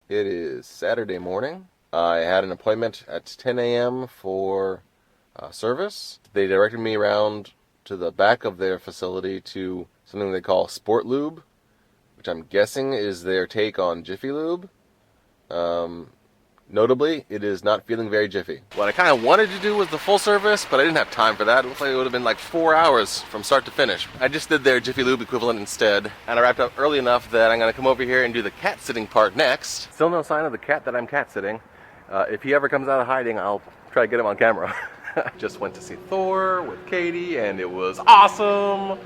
It is Saturday morning. I had an appointment at 10 a.m. for service. They directed me around to the back of their facility to something they call Sport Lube, which I'm guessing is their take on Jiffy Lube. Notably, it is not feeling very jiffy. What I kind of wanted to do was the full service, but I didn't have time for that. It looked like it would have been like 4 hours from start to finish. I just did their Jiffy Lube equivalent instead, and I wrapped up early enough that I'm going to come over here and do the cat sitting part next. Still no sign of the cat that I'm cat sitting. If he ever comes out of hiding, I'll try to get him on camera. Just went to see Thor with Katie, and it was awesome!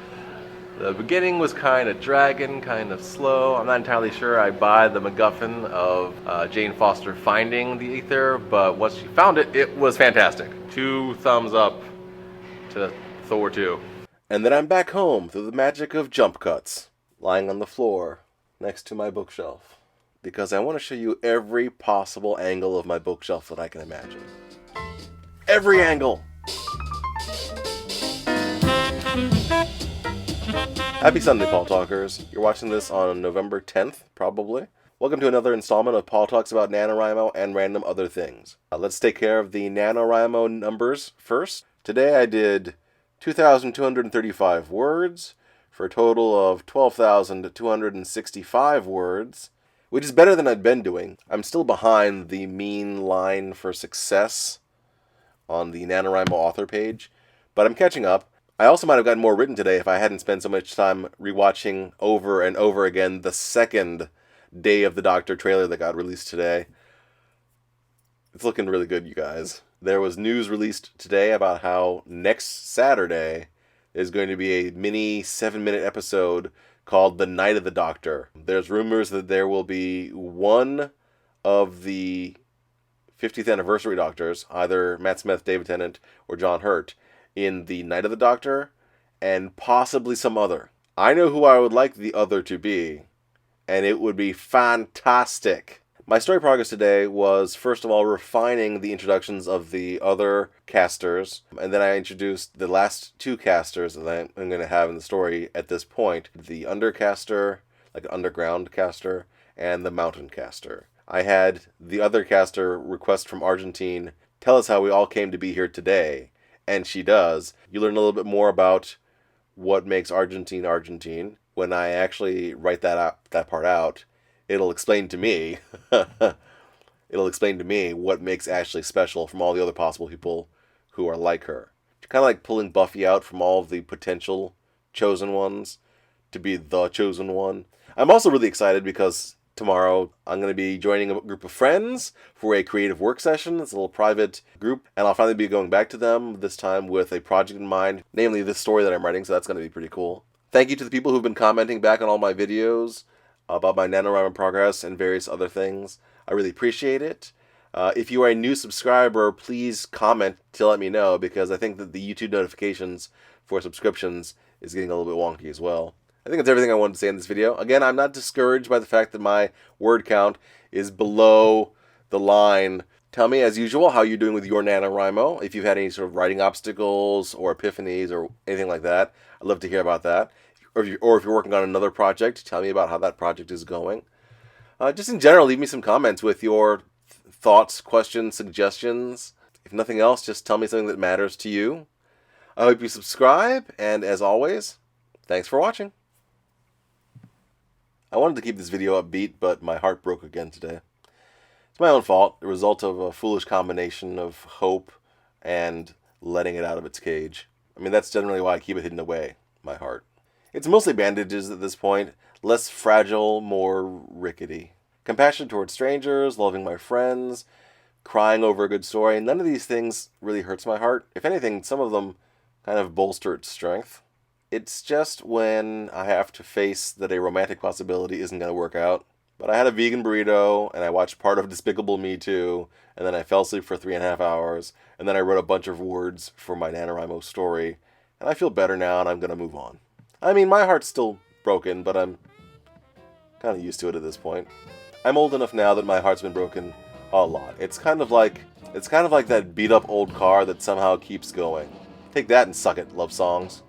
The beginning was kind of dragging, kind of slow. I'm not entirely sure I buy the MacGuffin of Jane Foster finding the ether, but once she found it, it was fantastic. 2 thumbs up to Thor 2. And then I'm back home through the magic of jump cuts, lying on the floor next to my bookshelf, because I want to show you every possible angle of my bookshelf that I can imagine. Every angle! Happy Sunday, Paul Talkers. You're watching this on November 10th, probably. Welcome to another installment of Paul Talks about NaNoWriMo and random other things. Let's take care of the NaNoWriMo numbers first. Today I did 2,235 words for a total of 12,265 words, which is better than I'd been doing. I'm still behind the mean line for success on the NaNoWriMo author page, but I'm catching up. I also might have gotten more written today if I hadn't spent so much time rewatching over and over again the second Day of the Doctor trailer that got released today. It's looking really good, you guys. There was news released today about how next Saturday is going to be a mini 7-minute episode called The Night of the Doctor. There's rumors that there will be one of the 50th anniversary Doctors, either Matt Smith, David Tennant, or John Hurt, in The Night of the Doctor, and possibly some other. I know who I would like the other to be, and it would be fantastic. My story progress today was, first of all, refining the introductions of the other casters, and then I introduced the last 2 casters that I'm going to have in the story at this point. The undercaster, like an underground caster, and the mountain caster. I had the other caster request from Argentine, tell us how we all came to be here today. And she does. You learn a little bit more about what makes Argentine Argentine. When I actually write that part out, it'll explain to me what makes Ashley special from all the other possible people who are like her. Kind of like pulling Buffy out from all of the potential chosen ones to be the chosen one. I'm also really excited because tomorrow I'm going to be joining a group of friends for a creative work session. It's a little private group, and I'll finally be going back to them, this time with a project in mind, namely this story that I'm writing, so that's going to be pretty cool. Thank you to the people who've been commenting back on all my videos about my NaNoWriMo progress and various other things. I really appreciate it. If you are a new subscriber, please comment to let me know, because I think that the YouTube notifications for subscriptions is getting a little bit wonky as well. I think that's everything I wanted to say in this video. Again, I'm not discouraged by the fact that my word count is below the line. Tell me, as usual, how you're doing with your NaNoWriMo. If you've had any sort of writing obstacles or epiphanies or anything like that, I'd love to hear about that. Or if you're working on another project, tell me about how that project is going. Just in general, leave me some comments with your thoughts, questions, suggestions. If nothing else, just tell me something that matters to you. I hope you subscribe, and as always, thanks for watching. I wanted to keep this video upbeat, but my heart broke again today. It's my own fault, the result of a foolish combination of hope and letting it out of its cage. I mean, that's generally why I keep it hidden away, my heart. It's mostly bandages at this point, less fragile, more rickety. Compassion towards strangers, loving my friends, crying over a good story, none of these things really hurts my heart. If anything, some of them kind of bolster its strength. It's just when I have to face that a romantic possibility isn't going to work out. But I had a vegan burrito, and I watched part of Despicable Me 2, and then I fell asleep for 3.5 hours, and then I wrote a bunch of words for my NaNoWriMo story, and I feel better now, and I'm going to move on. I mean, my heart's still broken, but I'm kind of used to it at this point. I'm old enough now that my heart's been broken a lot. It's kind of like that beat-up old car that somehow keeps going. Take that and suck it, love songs.